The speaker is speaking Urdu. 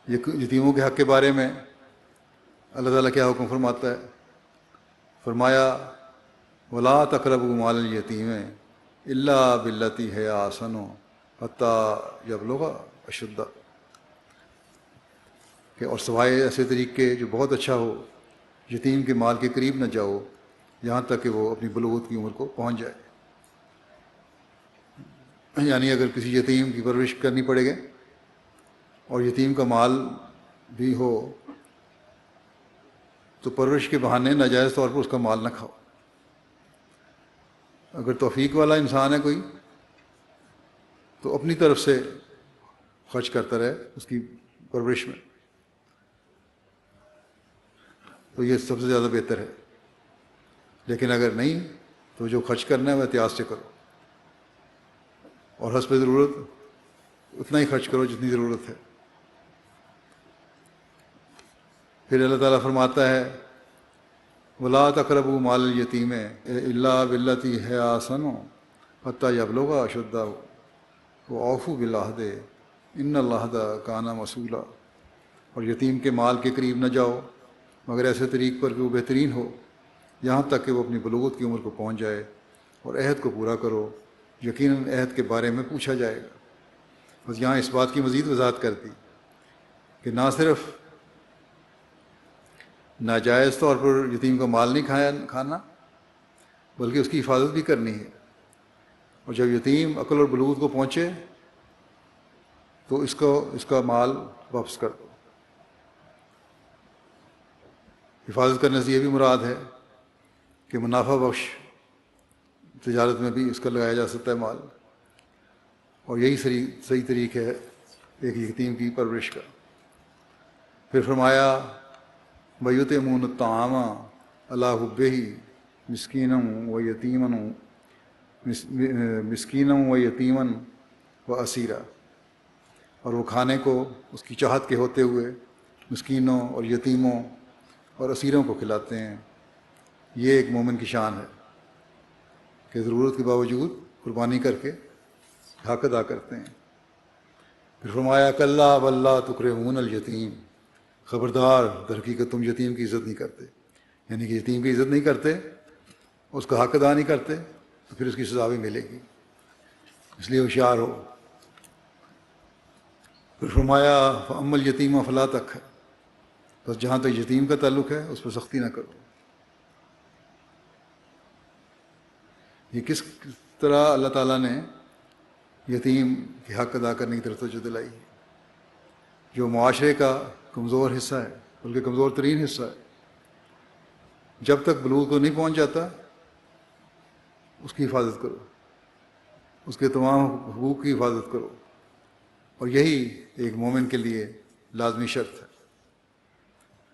یتیموں کے حق کے بارے میں اللہ تعالیٰ کیا حکم فرماتا ہے؟ فرمایا ولا تقربوا مال الیتیم الا باللتی ہی احسن حتی یبلغ اشدہ، کہ اور سوائے ایسے طریقے جو بہت اچھا ہو، یتیم کے مال کے قریب نہ جاؤ یہاں تک کہ وہ اپنی بلوغت کی عمر کو پہنچ جائے۔ یعنی اگر کسی یتیم کی پرورش کرنی پڑے گی اور یتیم کا مال بھی ہو تو پرورش کے بہانے ناجائز طور پر اس کا مال نہ کھاؤ۔ اگر توفیق والا انسان ہے کوئی تو اپنی طرف سے خرچ کرتا رہے اس کی پرورش میں، تو یہ سب سے زیادہ بہتر ہے۔ لیکن اگر نہیں تو جو خرچ کرنا ہے وہ احتیاط سے کرو، اور حسب ضرورت اتنا ہی خرچ کرو جتنی ضرورت ہے۔ پھر اللہ تعالیٰ فرماتا ہے ولا تقربوا مال الیتیم الا باللتی ہی احسن حتی یبلغ اشدہ واوفوا بالعہد ان العہد کان مسئولا، اور یتیم کے مال کے قریب نہ جاؤ مگر ایسے طریق پر کہ وہ بہترین ہو یہاں تک کہ وہ اپنی بلوغت کی عمر کو پہنچ جائے، اور عہد کو پورا کرو، یقیناً عہد کے بارے میں پوچھا جائے گا۔ بس یہاں اس بات کی مزید وضاحت کر دی کہ نہ صرف ناجائز طور پر یتیم کا مال نہیں کھانا بلکہ اس کی حفاظت بھی کرنی ہے، اور جب یتیم عقل اور بلوغت کو پہنچے تو اس کا مال واپس کر دو۔ حفاظت کرنے سے یہ بھی مراد ہے کہ منافع بخش تجارت میں بھی اس کا لگایا جا سکتا ہے مال، اور یہی صحیح طریقہ ہے ایک یتیم کی پرورش کا۔ پھر فرمایا وَيُطْعِمُونَ الطَّعَامَ عَلَىٰ حُبِّهِ مِسْكِينًا وَيَتِيمًا وَأَسِيرًا، اور وہ کھانے کو اس کی چاہت کے ہوتے ہوئے مسکینوں اور یتیموں اور اسیروں کو کھلاتے ہیں۔ یہ ایک مومن کی شان ہے کہ ضرورت کے باوجود قربانی کر کے حق ادا کرتے ہیں۔ پھر فرمایا کلا بل لا تکرمون الیتیم، خبردار در حقیقت تم یتیم کی عزت نہیں کرتے، یعنی کہ یتیم کی عزت نہیں کرتے، اس کا حق ادا نہیں کرتے تو پھر اس کی سزا بھی ملے گی، اس لیے ہوشیار ہو۔ پھر فرمایا فَأَمَّا الْيَتِيمَ فَلَا تَقْهَرْ، بس جہاں تک یتیم کا تعلق ہے اس پر سختی نہ کرو۔ یہ کس طرح اللہ تعالیٰ نے یتیم کے حق ادا کرنے کی طرف توجہ دلائی ہے، جو معاشرے کا کمزور حصہ ہے، بلکہ کمزور ترین حصہ ہے، جب تک بلوغ کو نہیں پہنچ جاتا اس کی حفاظت کرو، اس کے تمام حقوق کی حفاظت کرو، اور یہی ایک مومن کے لیے لازمی شرط ہے۔